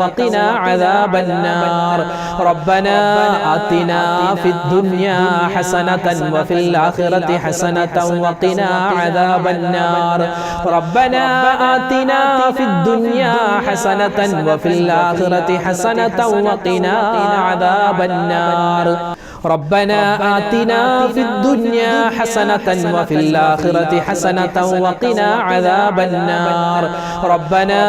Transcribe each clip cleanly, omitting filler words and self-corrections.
وقنا عذاب النار ربنا آتنا في الدنيا حسنة وفي الآخرة حسنة وقنا عذاب النار ربنا آتنا في الدنيا حسنة وفي الآخرة حسنة وقنا عذاب النار ربنا آتنا في الدنيا حسنة وفي الآخرة حسنة وقنا عذاب النار ربنا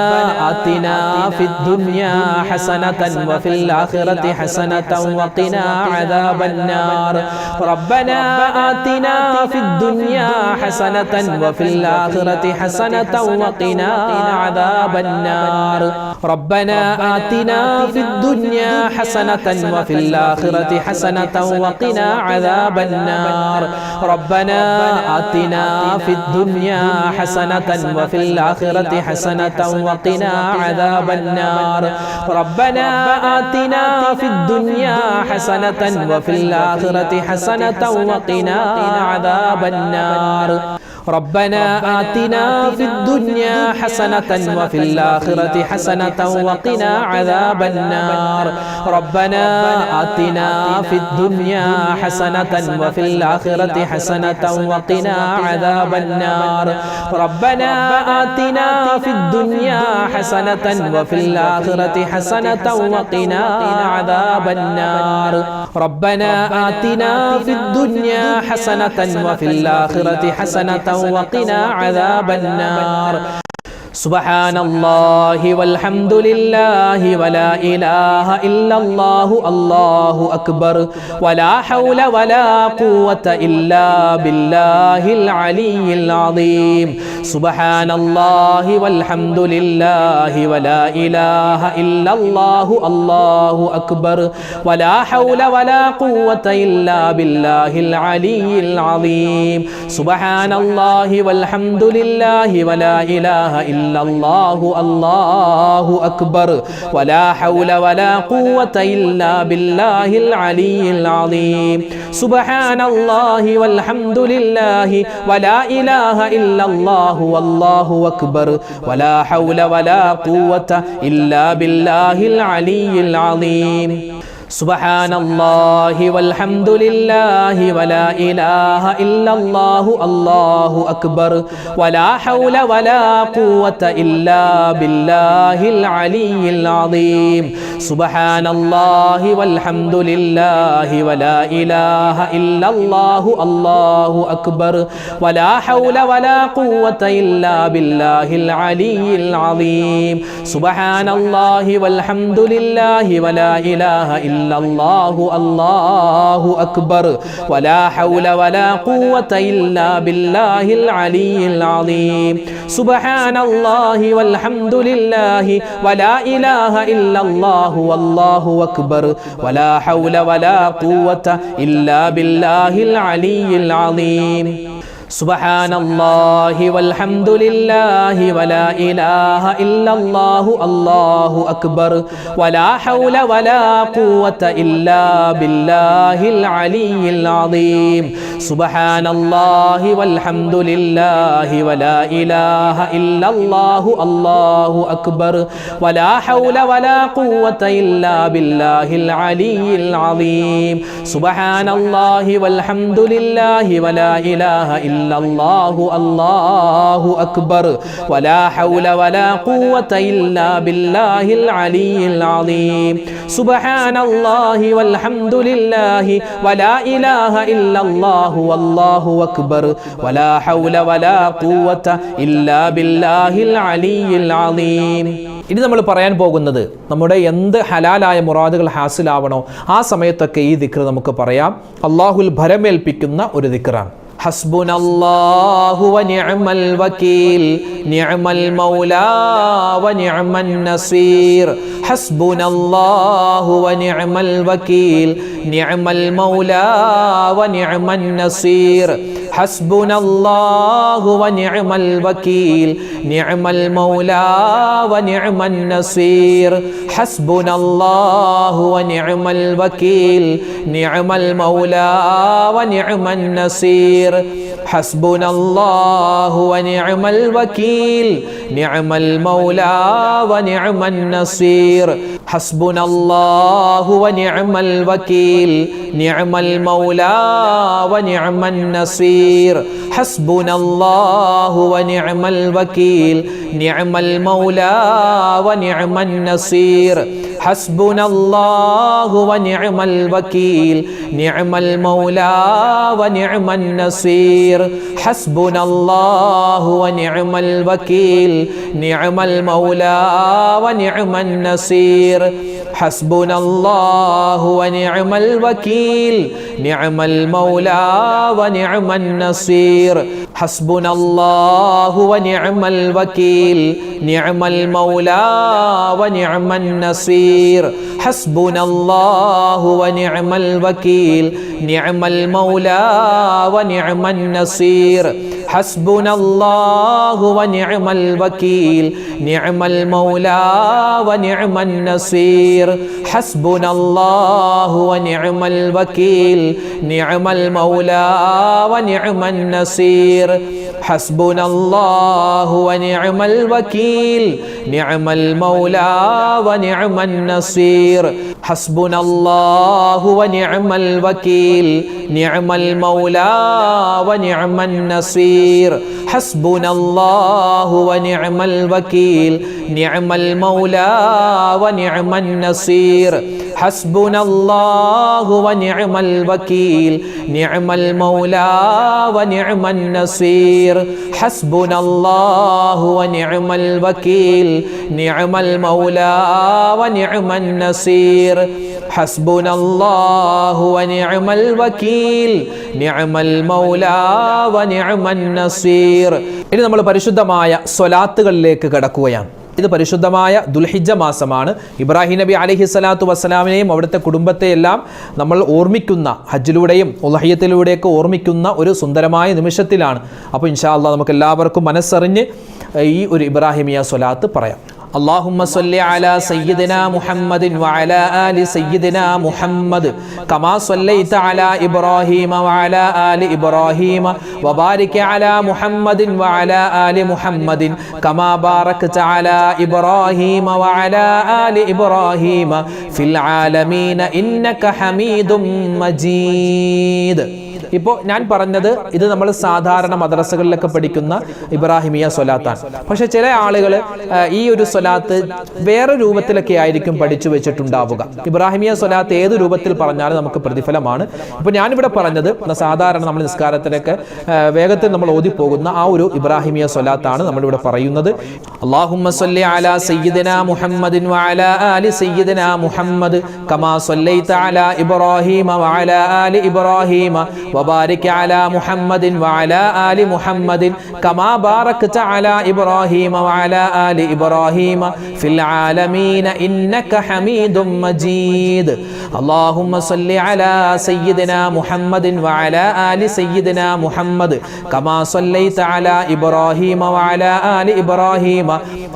آتنا في الدنيا حسنة وفي الآخرة حسنة وقنا عذاب النار ربنا آتنا في الدنيا حسنة وفي الآخرة حسنة وقنا عذاب النار ربنا آتنا في الدنيا حسنة وفي الآخرة حسنة وقنا عذاب النار ربنا آتنا في الدنيا حسنة وفي الآخرة حسنة وقنا عذاب النار ربنا آتنا في الدنيا حسنة وفي الآخرة حسنة وقنا عذاب النار ربنا آتنا في الدنيا حسنة وفي الآخرة حسنة وقنا عذاب النار ربنا آتنا في الدنيا حسنة وفي الآخرة حسنة وقنا عذاب النار ربنا آتنا في الدنيا حسنة وفي الآخرة حسنة وقنا عذاب النار ربنا آتنا في الدنيا حسنة وفي الآخرة حسنة وقنا عذاب النار سبحان الله والحمد لله ولا إله إلا الله الله أكبر ولا حول ولا قوة إلا بالله العلي العظيم سبحان الله والحمد لله ولا إله إلا الله الله أكبر ولا حول ولا قوة إلا بالله العلي العظيم سبحان الله والحمد لله ولا إله إلا الله الله أكبر ولا حول ولا قوة إلا بالله العلي العظيم سبحان الله والحمد لله ولا إله إلا الله والله أكبر ولا حول ولا قوة إلا بالله العلي العظيم سبحان الله والحمد لله ولا إله إلا الله الله أكبر ولا حول ولا قوة إلا بالله العلي العظيم سبحان الله والحمد لله ولا إله إلا الله الله أكبر ولا حول ولا قوة إلا بالله العلي العظيم سبحان الله والحمد لله ولا إله إلا الله الله أكبر ولا حول ولا قوة إلا بالله العلي العظيم سبحان الله والحمد لله ولا إله إلا الله والله أكبر ولا حول ولا قوة إلا بالله العلي العظيم سبحان الله والحمد لله ولا إله إلا الله الله أكبر ولا حول ولا قوة إلا بالله العلي العظيم سبحان الله والحمد لله ولا إله إلا الله الله أكبر ولا حول ولا قوة إلا بالله العلي العظيم سبحان الله والحمد لله ولا إله إلا الله الله أكبر ولا حول ولا قوة إلا بالله العلي العظيم سبحان الله والحمد لله ولا إله إلا الله والله أكبر ولا حول ولا قوة إلا بالله العلي العظيم ഇനി നമ്മൾ പറയാൻ പോകുന്നത് നമ്മുടെ എന്ത് ഹലാലായ മുറാദുകൾ ഹാസിലാവണോ ആ സമയത്തൊക്കെ ഈ ദിക്ർ നമുക്ക് പറയാം. അല്ലാഹുൽ ഭരമേൽപ്പിക്കുന്ന ഒരു ദിക്റാണ്. ഹസ്ബുനല്ലാഹു വനിഅമൽ വകീൽ നിഅമൽ മൗലാ വനിഅമൻ നസീർ ഹസ്ബുനല്ലാഹു വനിഅമൽ വകീൽ നിഅമൽ മൗലാ വനിഅമൻ നസീർ ഹസ്ബുനല്ലാഹു വനിഅമൽ വകീൽ നിഅമൽ മൗലാ വനിഅമൻ നസീർ ഹസ്ബുനല്ലാഹു വനിഅമൽ വകീൽ നിഅമൽ മൗലാ വനിഅമൻ നസീർ ഹസ്ബുനല്ലാഹു വനിഅമൽ വകീൽ നിഅമൽ മൗലാ വനിഅമൻ നസീർ ഹസ്ബുനല്ലാഹു വനിഅമൽ വകീൽ നിഅമൽ മൗലാ വനിഅമൻ നസീർ ഹസ്ബുനല്ലാഹു വനിഅമൽ വകീൽ നിഅമൽ മൗലാ വനിഅമൻ നസീർ ഹസ്ബുനല്ലാഹു വനിഅമൽ വകീൽ നിഅമൽ മൗലാ വനിഅമൻ നസീർ ഹസ്ബുനല്ലാഹു വനിഅമൽ വകീൽ നിഅമൽ മൗലാ വനിഅമൻ നസീർ ഹസ്ബുനല്ലാഹു വനിഅമൽ വകീൽ നിഅമൽ മൗലാ വനിഅമൻ നസീർ ഹസ്ബുനല്ലാഹു വനിഅമൽ വകീൽ നിഅമൽ മൗലാ വനിഅമൻ നസീർ ഹസ്ബുനല്ലാഹു വനിഅമൽ വകീൽ നിഅമൽ മൗലാ വനിഅമൻ നസീർ ഹസ്ബുനല്ലാഹു വനിഅമൽ വകീൽ നിഅമൽ മൗലാ വനിഅമൻ നസീർ ഹസ്ബുനല്ലാഹു വനിഅമൽ വകീൽ നിഅമൽ മൗലാ വനിഅമൻ നസീർ ഹസ്ബുനല്ലാഹു വനിഅമൽ വകീൽ നിഅമൽ മൗലാ വനിഅമൻ നസീർ ഹസ്ബുനല്ലാഹു വനിഅമൽ വകീൽ നിഅമൽ മൗലാ വനിഅമൻ നസീർ ഹസ്ബുനല്ലാഹു വനിഅമൽ വകീൽ നിഅമൽ മൗലാ വനിഅമൻ നസീർ ഹസ്ബുനല്ലാഹു വനിഅമൽ വകീൽ നിഅമൽ മൗലാ വനിഅമൻ നസീർ ഹസ്ബുനല്ലാഹു വനിഅമൽ വകീൽ നിഅമൽ മൗലാ വനിഅമൻ നസീർ ഹസ്ബുനല്ലാഹു വനിഅമൽ വകീൽ നിഅമൽ മൗലാ വനിഅമൻ നസീർ. ഇനി നമ്മൾ പരിശുദ്ധമായ സ്വലാത്തുകളിലേക്ക് കടക്കുകയാണ്. ഇത് പരിശുദ്ധമായ ദുൽഹിജ്ജ മാസമാണ്. ഇബ്രാഹിം നബി അലൈഹിസ്സലാത്തു വസ്സലാമിനെയും അവിടുത്തെ കുടുംബത്തെയെല്ലാം നമ്മൾ ഓർമ്മിക്കുന്ന, ഹജ്ജിലൂടെയും ഉളഹിയ്യത്തിലൂടെയൊക്കെ ഓർമ്മിക്കുന്ന ഒരു സുന്ദരമായ നിമിഷത്തിലാണ്. അപ്പോൾ ഇൻഷാ അല്ലാഹ് നമുക്ക് എല്ലാവർക്കും മനസ്സറിഞ്ഞ് ഈ ഒരു ഇബ്രാഹിമിയ സ്വലാത്ത് പറയാം. اللهم صل على سيدنا محمد وعلى آل سيدنا محمد كما صليت على إبراهيم وعلى آل إبراهيم وبارك على محمد وعلى آل محمد كما باركت على إبراهيم وعلى آل إبراهيم في العالمين إنك حميد مجيد. ഇപ്പോൾ ഞാൻ പറഞ്ഞത് ഇത് നമ്മൾ സാധാരണ മദ്രസകളിലൊക്കെ പഠിക്കുന്ന ഇബ്രാഹിമിയ സ്വലാത്താണ്. പക്ഷെ ചില ആളുകൾ ഈ ഒരു സ്വലാത്ത് വേറെ രൂപത്തിലൊക്കെ ആയിരിക്കും പഠിച്ചു വെച്ചിട്ടുണ്ടാവുക. ഇബ്രാഹിമിയ സ്വലാത്ത് ഏത് രൂപത്തിൽ പറഞ്ഞാലും നമുക്ക് പ്രതിഫലമാണ്. ഇപ്പോൾ ഞാനിവിടെ പറഞ്ഞത് സാധാരണ നമ്മൾ നിസ്കാരത്തിലൊക്കെ വേഗത്തിൽ നമ്മൾ ഓതിപ്പോകുന്ന ആ ഒരു ഇബ്രാഹിമിയ സ്വലാത്താണ് നമ്മളിവിടെ പറയുന്നത്. അല്ലാഹുമ്മ സ്വല്ലി അലാ സയ്യിദിനാ മുഹമ്മദിൻ വഅലാ ആലി സയ്യിദിനാ മുഹമ്മദ് കമാ സ്വല്ലൈത അലാ ഇബ്രാഹീമ വഅലാ ആലി ഇബ്രാഹീമ وبارك على محمد وعلى آل محمد كما باركت على إبراهيم وعلى آل إبراهيم في العالمين إنك حميد مجيد. اللهم صل على سيدنا محمد وعلى آل سيدنا محمد كما صليت على إبراهيم وعلى آل إبراهيم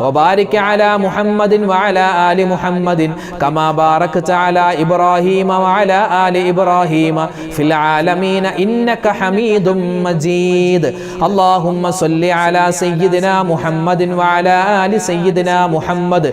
وبارك على محمد وعلى آل محمد كما باركت على إبراهيم وعلى آل إبراهيم في العالمين إنك حميد مجيد. اللهم صل على سيدنا محمد وعلى آل سيدنا محمد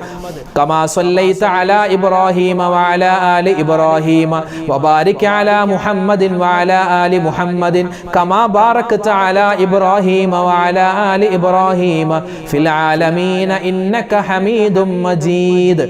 كما صليت على إبراهيم وعلى آل إبراهيم وبارك على محمد وعلى آل محمد كما باركت على إبراهيم وعلى آل إبراهيم في العالمين إنك حميد مجيد.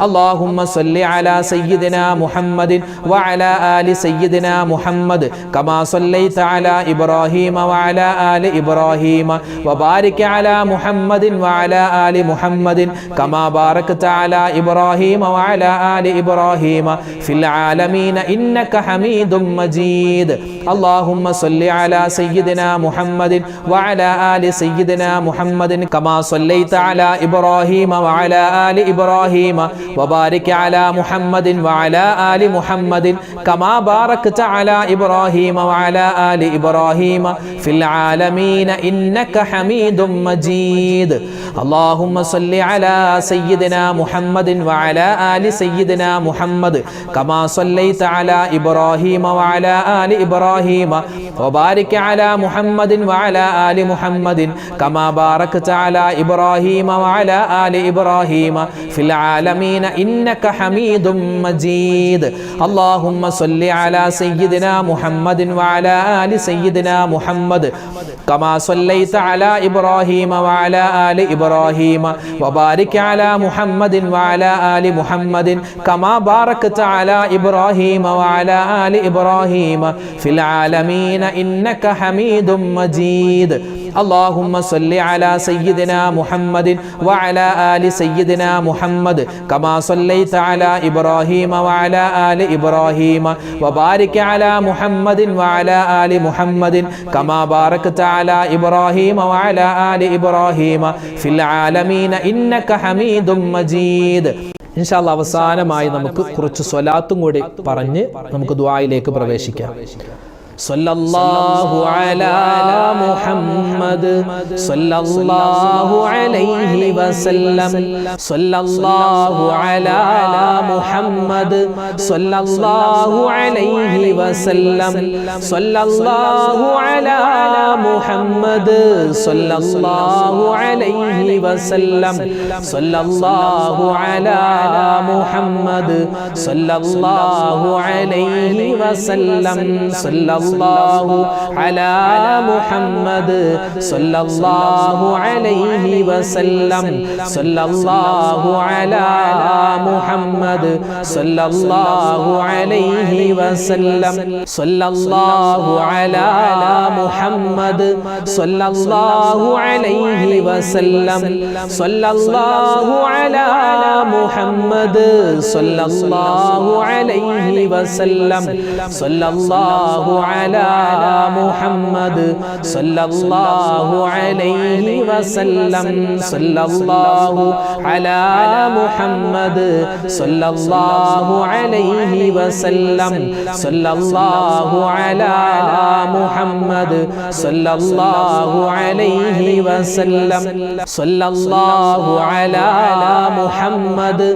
اللهم صل على سيدنا محمد وعلى آل سيدنا محمد كما صليت على إبراهيم وعلى آل إبراهيم وبارك على محمد وعلى آل محمد كما باركت على إبراهيم وعلى آل إبراهيم في العالمين إنك حميد مجيد. اللهم صل على سيدنا محمد وعلى آل سيدنا محمد كما صليت على إبراهيم وعلى آل إبراهيم وبارك على محمد وعلى آل محمد كما باركت على إبراهيم وعلى آل إبراهيم في العالمين إنك حميد مجيد. اللهم صل على سيدنا محمد وعلى آل سيدنا محمد كما صليت على إبراهيم وعلى آل إبراهيم وبارك على محمد وعلى آل محمد كما باركت على إبراهيم وعلى آل إبراهيم في العالمين إنك حميد مجيد اللهم صل على سيدنا محمد وعلى آل سيدنا محمد كما صليت على إبراهيم وعلى آل إبراهيم وبارك على محمد وعلى آل محمد كما باركت على إبراهيم وعلى آل إبراهيم في العالمين إنك حميد مجيد اللهم صل على سيدنا محمد وعلى آل سيدنا محمد كما صليت على إبراهيم وعلى آل إبراهيم وبارك على محمد وعلى آل محمد كما باركت على إبراهيم وعلى آل إبراهيم في العالمين إنك حميد مجيد ഇൻഷാ അല്ലാഹ് അവസാനമായി നമുക്ക് കുറച്ച് സ്വലാത്തും കൂടി പറഞ്ഞ് നമുക്ക് ദുആയിലേക്ക് പ്രവേശിക്കാം. സല്ലല്ലാഹു അലാ മുഹമ്മദ് സല്ലല്ലാഹു അലൈഹി വസല്ലം സല്ലല്ലാഹു അലാ മുഹമ്മദ് സല്ലല്ലാഹു അലൈഹി വസല്ലം സല്ലല്ലാഹു അലാ മുഹമ്മദ് സല്ലല്ലാഹു അലൈഹി വസല്ലം സല്ലല്ലാഹു അലാ മുഹമ്മദ് സല്ലല്ലാഹു അലൈഹി വസല്ലം സല്ലല്ലാഹു അലാ മുഹമ്മദ് സല്ലല്ലാഹു അലൈഹി വസല്ലം സല്ലല്ലാഹു അലാ മുഹമ്മദ് സല്ലല്ലാഹു അലൈഹി വസല്ലം സല്ലല്ലാഹു അലാ മുഹമ്മദ് സല്ലല്ലാഹു അലൈഹി വസല്ലം സല്ലല്ലാഹു അലാ മുഹമ്മദ് സല്ലല്ലാഹു അലൈഹി വസല്ലം സല്ലല്ലാഹു അലാ മുഹമ്മദ് സല്ലല്ലാഹു അലൈഹി വസല്ലം സല്ലല്ലാഹു അലാ മുഹമ്മദ് സല്ലല്ലാഹു അലൈഹി വസല്ലം സല്ലല്ലാഹു അലാ മുഹമ്മദ് സല്ലല്ലാഹു അലൈഹി വസല്ലം സല്ലല്ലാഹു അലാ മുഹമ്മദ്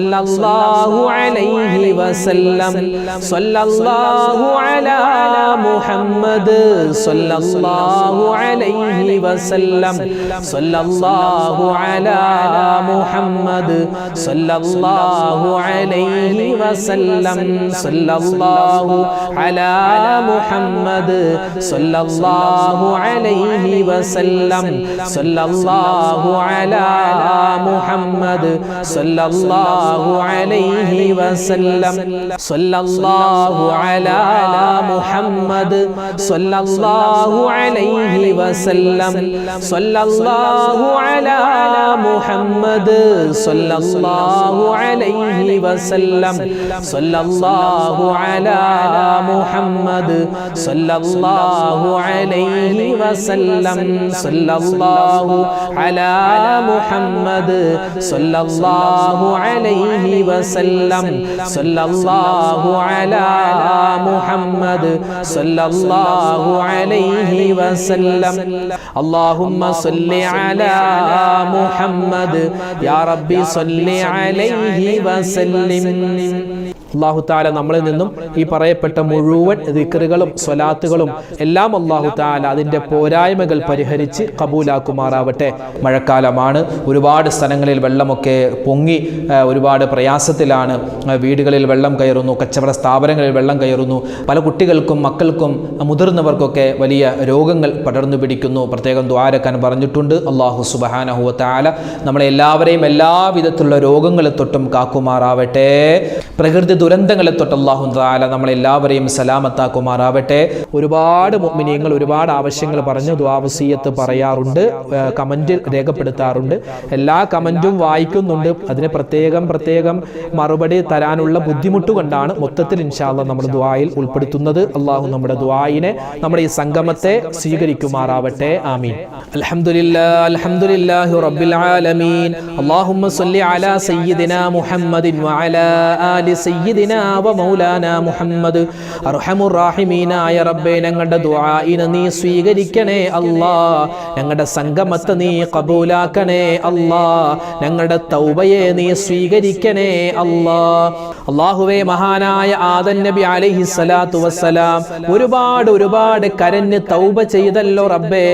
സല്ലല്ലാഹു അലൈഹി വസല്ലം സല്ലല്ലാഹു അലാ മുഹമ്മദ് സല്ലല്ലാഹു അലൈഹി വസല്ലം സല്ലല്ലാഹു അലാ മുഹമ്മദ് സല്ലല്ലാഹു അലൈഹി വസല്ലം സല്ലല്ലാഹു അലാ മുഹമ്മദ് സല്ലല്ലാഹു അലൈഹി വസല്ലം സല്ലല്ലാഹു അലാ മുഹമ്മദ് സല്ലല്ലാഹു അലൈഹി വസല്ലം സല്ലല്ലാഹു അലാ മുഹമ്മദ് സല്ലല്ലാഹു അലൈഹി വസല്ലം സല്ലല്ലാഹു അലാ മുഹമ്മദ് സല്ലല്ലാഹു അലൈഹി വസല്ലം സല്ലല്ലാഹു അലാ മുഹമ്മദ് സല്ലല്ലാഹു അലൈഹി വസല്ലം സല്ലല്ലാഹു അലാ മുഹമ്മദ് സല്ലല്ലാഹു അലൈഹി വസല്ലം സല്ലല്ലാഹു അലാ മുഹമ്മദ് സല്ലല്ലാഹു അലൈഹി വസല്ലം اللهم صل على محمد يا ربي صل عليه وسلم അല്ലാഹു തആല നമ്മളിൽ നിന്നും ഈ പറയപ്പെട്ട മുഴുവൻ ദിക്റുകളും സ്വലാത്തുകളും എല്ലാം അല്ലാഹു തആല അതിൻ്റെ പോരായ്മകൾ പരിഹരിച്ച് കബൂലാക്കുമാറാവട്ടെ. മഴക്കാലമാണ്, ഒരുപാട് സ്ഥലങ്ങളിൽ വെള്ളമൊക്കെ പൊങ്ങി ഒരുപാട് പ്രയാസത്തിലാണ്. വീടുകളിൽ വെള്ളം കയറുന്നു, കച്ചവട സ്ഥാപനങ്ങളിൽ വെള്ളം കയറുന്നു. പല കുട്ടികൾക്കും മക്കൾക്കും മുതിർന്നവർക്കൊക്കെ വലിയ രോഗങ്ങൾ പടർന്നു പിടിക്കുന്നു. പ്രത്യേകം ദുആരക്കാൻ പറഞ്ഞിട്ടുണ്ട്. അല്ലാഹു സുബ്ഹാനഹു വ തആല നമ്മളെ എല്ലാവരെയും എല്ലാവിധത്തിലുള്ള രോഗങ്ങളെ തൊട്ടും കാക്കുമാറാവട്ടെ. പ്രകൃതി ദുരന്തങ്ങളെ തൊട്ട് അല്ലാഹു തആല നമ്മളെല്ലാവരെയും സലാമത്താക്കുമാറാവട്ടെ. ഒരുപാട് മുഅ്മിനീങ്ങൾ ഒരുപാട് ആവശ്യങ്ങൾ പറഞ്ഞ് ദുആ വസിയത്ത് പറയാറുണ്ട്, കമൻറ്റിൽ രേഖപ്പെടുത്താറുണ്ട്. എല്ലാ കമൻറ്റും വായിക്കുന്നുണ്ട്. അതിന് പ്രത്യേകം മറുപടി തരാനുള്ള ബുദ്ധിമുട്ട് കൊണ്ടാണ് മൊത്തത്തിൽ ഇൻഷാ അല്ലാഹ് നമ്മൾ ദുആയിൽ ഉൾപ്പെടുത്തുന്നത്. അല്ലാഹു നമ്മുടെ ദുആയിനെ, നമ്മുടെ ഈ സംഗമത്തെ സ്വീകരിക്കുമാറാവട്ടെ. ആമീൻ. അൽഹംദുലില്ലാഹി റബ്ബിൽ ആലമീൻ. അല്ലാഹുമ്മ സ്വല്ലി അലാ സയ്യിദിനാ മുഹമ്മദിൻ വഅലാ ആലി സയ്യിദിനാ സയ്യിദിനാ വ മൗലാനാ മുഹമ്മദ്. അർഹമുർ റഹീമീനായ റബ്ബേ, ഞങ്ങളുടെ ദുആഇനെ നീ സ്വീകരിക്കണേ അല്ലാ. ഞങ്ങളുടെ സംഗമത്തെ നീ ഖബൂലാക്കണേ അല്ലാ. ഞങ്ങളുടെ തൗബയെ നീ സ്വീകരിക്കണേ അല്ലാ. അല്ലാഹുവേ, മഹാനായ ആദം നബി അലൈഹിസ്സലാത്തു വസ്സലാം ഒരുപാട് കരഞ്ഞ് തൗബ ചെയ്തല്ലോ റബ്ബേ.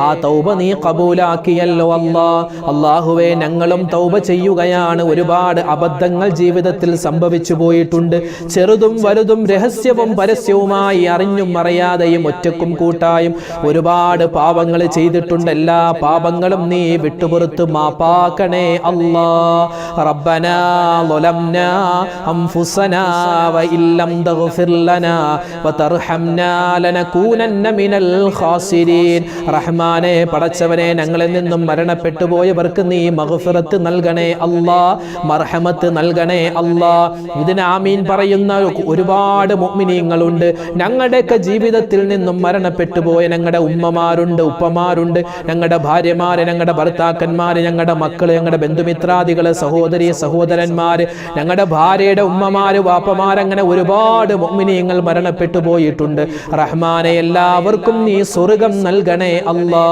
ആ തൗബ നീ ഖബൂലാക്കിയല്ലോ അല്ലാ. അല്ലാഹുവേ, ഞങ്ങളും തൗബ ചെയ്യുകയാണ്. ഒരുപാട് അബദ്ധങ്ങൾ ജീവിതത്തിൽ സംഭവിച്ചു പോയിട്ടുണ്ട്. ചെറുതും വലുതും രഹസ്യവും പരസ്യവുമായി അറിഞ്ഞും അറിയാതെയും ഒറ്റക്കും കൂട്ടായും ഒരുപാട് പാപങ്ങൾ ചെയ്തിട്ടുണ്ട്. എല്ലാ പാപങ്ങളും നീ വിട്ടുപുറത്ത് മാപ്പാക്കണേ അല്ലാ. റബ്ബനാ ളലംനാ അൻഫുസനാ വഇല്ലം തഗ്ഫിർ ലനാ വതർഹംനാ ലനകൂനന്ന മിനൽ ഖാസിരീൻ. റഹ്മാനെ, പടച്ചവനെ, ഞങ്ങളിൽ നിന്നും മരണപ്പെട്ടു പോയവർക്ക് നീ മഗ്ഫിറത്ത് നൽകണേ അല്ലാ, മർഹമത്ത് നൽകണേ അല്ലാ. ഇതിന് ആമീൻ പറയുന്ന ഒരുപാട് മുഅ്മിനീങ്ങളുണ്ട്. ഞങ്ങളുടെയൊക്കെ ജീവിതത്തിൽ നിന്നും മരണപ്പെട്ടു പോയ ഞങ്ങളുടെ ഉമ്മമാരുണ്ട്, ഉപ്പമാരുണ്ട്, ഞങ്ങളുടെ ഭാര്യമാര്, ഞങ്ങളുടെ ഭർത്താക്കന്മാര്, ഞങ്ങളുടെ മക്കള്, ഞങ്ങളുടെ ബന്ധുമിത്രാദികള്, സഹോദരി സഹോദരന്മാര്, ഞങ്ങളുടെ ഭാര്യയുടെ ഉമ്മമാര്, വാപ്പമാര്, അങ്ങനെ ഒരുപാട് മുഅ്മിനീങ്ങൾ മരണപ്പെട്ടു പോയിട്ടുണ്ട്. റഹ്മാനെ, എല്ലാവർക്കും നീ സ്വർഗ്ഗം നൽകണേ അല്ലാ.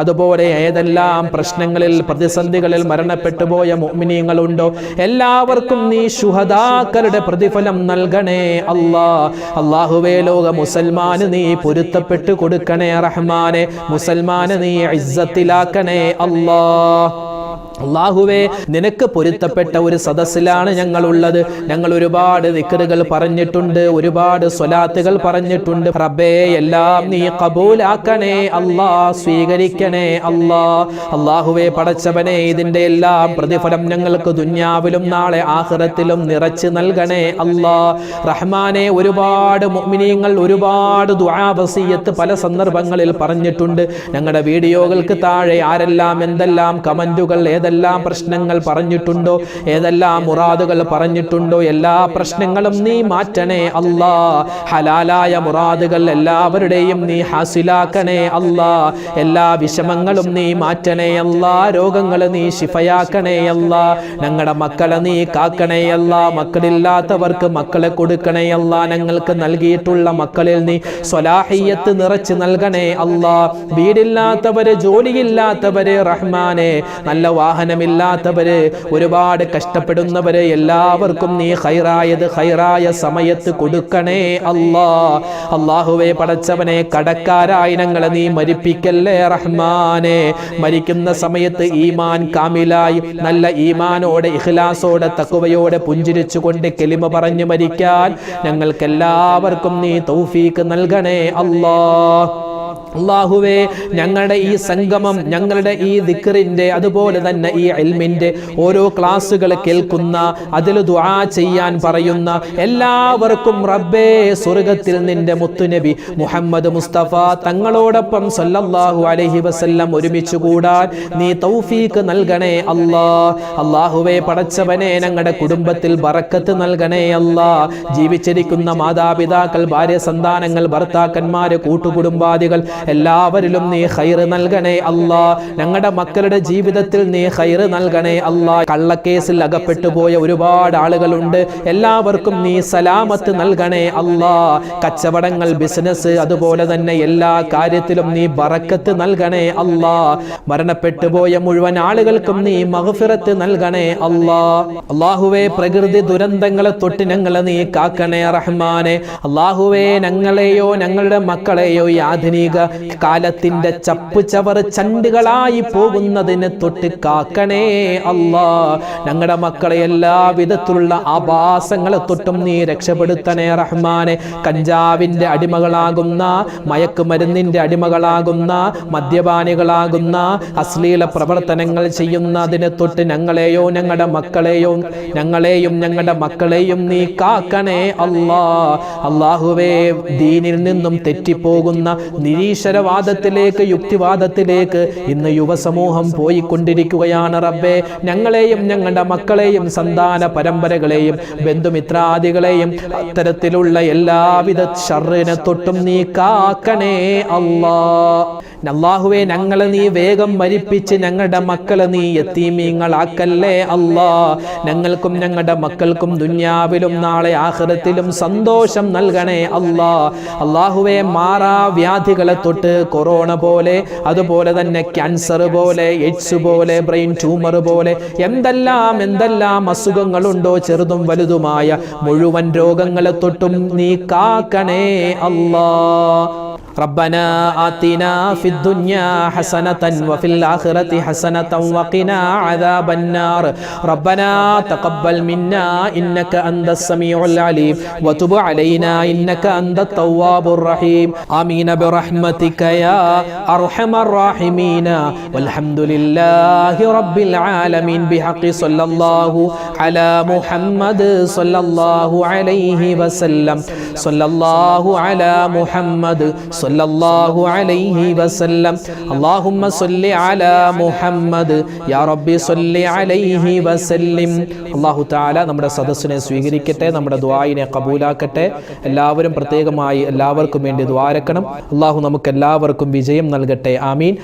അതുപോലെ ഏതെല്ലാം പ്രശ്നങ്ങളിൽ പ്രതിസന്ധികളിൽ മരണപ്പെട്ടു പോയ മുഅ്മിനീങ്ങളുണ്ടോ എല്ലാവർക്കും നീ ശുഹദാക്കളുടെ പ്രതിഫലം നൽകണേ അല്ലാ. അല്ലാഹുവേ, ലോക മുസൽമാന് നീ പൊരുത്തപ്പെട്ടു കൊടുക്കണേ റഹ്മാനെ. മുസൽമാന് നീ ഇസ്സത്തിലാക്കണേ അല്ലാ. അല്ലാഹുവേ, നിനക്ക് പൊരുത്തപ്പെട്ട ഒരു സദസ്സിലാണ് ഞങ്ങളുള്ളത്. ഞങ്ങൾ ഒരുപാട് ദിക്റുകൾ പറഞ്ഞിട്ടുണ്ട്, ഒരുപാട് സ്വലാത്തുകൾ പറഞ്ഞിട്ടുണ്ട്. റബ്ബേ, എല്ലാം നീ ഖബൂലാക്കണേ അല്ലാ, സ്വീകരിക്കണേ അല്ലാ. അല്ലാഹുവേ, പടച്ചവനെ, ഇതിന്റെ എല്ലാം പ്രതിഫലം ഞങ്ങൾക്ക് ദുനിയാവിലും നാളെ ആഖിറത്തിലും നിറച്ച് നൽകണേ അല്ലാ. റഹ്മാനെ, ഒരുപാട് മുഅ്മിനീങ്ങൾ ഒരുപാട് ദുആ വസിയത്ത് പല സന്ദർഭങ്ങളിൽ പറഞ്ഞിട്ടുണ്ട്. ഞങ്ങളുടെ വീഡിയോകൾക്ക് താഴെ ആരെല്ലാം എന്തെല്ലാം കമന്റുകൾ, ഏതെല്ലാം പ്രശ്നങ്ങൾ പറഞ്ഞിട്ടുണ്ടോ, ഏതെല്ലാം മുറാദുകൾ പറഞ്ഞിട്ടുണ്ടോ, എല്ലാ പ്രശ്നങ്ങളും നീ മാറ്റണേ അല്ലാ. ഹലാലായ മുറാദുകൾ എല്ലാവരുടെയും നീ ഹാസിലാക്കണേ അല്ലാ. എല്ലാ വിഷമങ്ങളും നീ മാറ്റണേ അല്ലാ. രോഗങ്ങൾ നീ ശിഫയാക്കണേ അല്ലാ. ഞങ്ങളുടെ മക്കളെ നീ കാക്കണേ അല്ലാ. മക്കളില്ലാത്തവർക്ക് മക്കളെ കൊടുക്കണേ അല്ലാ. ഞങ്ങൾക്ക് നൽകിയിട്ടുള്ള മക്കളിൽ നീ സ്വലാഹിയത്ത് നിറച്ച് നൽകണേ അല്ലാ. വീടില്ലാത്തവര്, ജോലിയില്ലാത്തവര്, റഹ്മാനെ, നല്ല വാഹനമില്ലാത്തവര്, ഒരുപാട് കഷ്ടപ്പെടുന്നവര്, എല്ലാവർക്കും നീ ഖൈറായത് ഖൈറായ സമയത്ത് കൊടുക്കണേ അല്ലാ. അല്ലാഹുവേ, പടച്ചവനെ, കടക്കാരായി ഞങ്ങളെ നീ മരിപ്പിക്കല്ലേ റഹ്മാനെ. മരിക്കുന്ന സമയത്ത് ഈമാൻ കാമിലായി നല്ല ഈമാനോടെ ഇഖ്ലാസോടെ തഖ്വയോടെ പുഞ്ചിരിച്ചുകൊണ്ട് കലിമ പറഞ്ഞു മരിക്കാൻ ഞങ്ങൾക്കെല്ലാവർക്കും നീ തൗഫീക്ക് നൽകണേ അല്ലാ. അല്ലാഹുവേ, ഞങ്ങളുടെ ഈ സംഗമം, ഞങ്ങളുടെ ഈ ദിക്റിന്റെ, അതുപോലെ തന്നെ ഈ ഇൽമിന്റെ ഓരോ ക്ലാസ്സുകൾ കേൾക്കുന്ന, അതിൽ ദുആ ചെയ്യാൻ പറയുന്ന എല്ലാവർക്കും റബ്ബേ, സ്വർഗ്ഗത്തിൽ നിന്റെ മുത്തുനബി മുഹമ്മദ് മുസ്തഫ തങ്ങളോടൊപ്പം സല്ലല്ലാഹു അലൈഹി വസല്ലം ഒരുമിച്ച് കൂടാൻ നീ തൗഫീക്ക് നൽകണേ അല്ലാ. അല്ലാഹുവേ, പടച്ചവനെ, ഞങ്ങളുടെ കുടുംബത്തിൽ ബറക്കത്ത് നൽകണേ അല്ലാ. ജീവിച്ചിരിക്കുന്ന മാതാപിതാക്കൾ, ഭാര്യ സന്താനങ്ങൾ, ഭർത്താക്കന്മാര്, കൂട്ടുകുടുംബാദികൾ എല്ലാവരിലും നീ ഖൈറ് നൽകണേ അല്ലാ. ഞങ്ങളുടെ മക്കളുടെ ജീവിതത്തിൽ നീ ഖൈറ് നൽകണേ അല്ലാ. കള്ളക്കേസിൽ അകപ്പെട്ടു പോയ ഒരുപാട് ആളുകളുണ്ട്. എല്ലാവർക്കും നീ സലാമത്ത് നൽകണേ അല്ലാ. കച്ചവടങ്ങൾ, ബിസിനസ്, അതുപോലെ തന്നെ എല്ലാ കാര്യത്തിലും നീ ബറക്കത്ത് നൽകണേ അല്ലാ. മരണപ്പെട്ടു പോയ മുഴുവൻ ആളുകൾക്കും നീ മഗ്ഫിറത്ത് നൽകണേ അല്ലാ. അല്ലാഹുവേ, പ്രകൃതി ദുരന്തങ്ങളെ തൊട്ട് ഞങ്ങളെ നീ കാക്കണേ റഹ്മാനെ. അല്ലാഹുവേ, ഞങ്ങളെയോ ഞങ്ങളുടെ മക്കളെയോ ഈ ആധുനിക കാലത്തിന്റെ ചപ്പ് ചവറ് ചണ്ടുകളായി പോകുന്നതിനെ തൊട്ട് കാക്കണേ അല്ലാ. ഞങ്ങളുടെ മക്കളെ എല്ലാ വിധത്തിലുള്ള ആഭാസങ്ങളെ തൊട്ടും നീ രക്ഷപ്പെടുത്തണേ റഹ്മാനെ. കഞ്ചാവിന്റെ അടിമകളാകുന്ന, മയക്കുമരുന്നിന്റെ അടിമകളാകുന്ന, മദ്യപാനികളാകുന്ന, അശ്ലീല പ്രവർത്തനങ്ങൾ ചെയ്യുന്നതിനെ തൊട്ട് ഞങ്ങളെയോ ഞങ്ങളുടെ മക്കളെയോ ഞങ്ങളുടെ മക്കളെയും നീ കാക്കണേ അല്ലാ. അല്ലാഹുവേ, ദീനിൽ നിന്നും തെറ്റിപ്പോകുന്ന, നിരീക്ഷ നിരീശ്വരവാദത്തിലേക്ക്, യുക്തിവാദത്തിലേക്ക് ഇന്ന് യുവസമൂഹം പോയിക്കൊണ്ടിരിക്കുകയാണ് റബ്ബേ. ഞങ്ങളെയും ഞങ്ങളുടെ മക്കളെയും സന്താന പരമ്പരകളെയും ബന്ധുമിത്രാദികളെയും അത്തരത്തിലുള്ള എല്ലാവിധ ശർറിനെ തൊട്ടും നീ കാക്കണേ അല്ലാ. അല്ലാഹുവേ, ഞങ്ങളെ നീ വേഗം മരിപ്പിച്ച് ഞങ്ങളുടെ മക്കളെ നീ യതീമീങ്ങളാക്കല്ലേ അല്ലാ. ഞങ്ങൾക്കും ഞങ്ങളുടെ മക്കൾക്കും ദുനിയാവിലും നാളെ ആഖിറത്തിലും സന്തോഷം നൽകണേ അല്ലാ. അല്ലാഹുവേ, മാറാ വ്യാധികളെ തൊട്ട് കൊറോണ പോലെ, അതുപോലെ തന്നെ ക്യാൻസർ പോലെ, എയ്ഡ്സ് പോലെ, ബ്രെയിൻ ട്യൂമർ പോലെ എന്തെല്ലാം അസുഖങ്ങളുണ്ടോ ചെറുതും വലുതുമായ മുഴുവൻ രോഗങ്ങളെ തൊട്ടും നീ കാക്കണേ അല്ലാ. ربنا آتنا في الدنيا حسنة وفي الآخرة حسنة وقنا عذاب النار. ربنا تقبل منا إنك أنت السميع العليم وتب علينا إنك أنت التواب الرحيم. آمين برحمتك يا أرحم الراحمين. والحمد لله رب العالمين بحق صلى الله على محمد صلى الله عليه وسلم. صلى الله على محمد صلى الله عليه وسلم. اللهم صل على محمد يا ربي صل عليه وسلم. അല്ലാഹു തആല നമ്മുടെ സദസ്സിനെ സ്വീകരിക്കട്ടെ, നമ്മുടെ ദുആയിനെ കബൂലാക്കട്ടെ. എല്ലാവരും പ്രത്യേകമായി എല്ലാവർക്കും വേണ്ടി ദുആ രക്കണം. അല്ലാഹു നമുക്ക് എല്ലാവർക്കും വിജയം നൽകട്ടെ. ആമീൻ.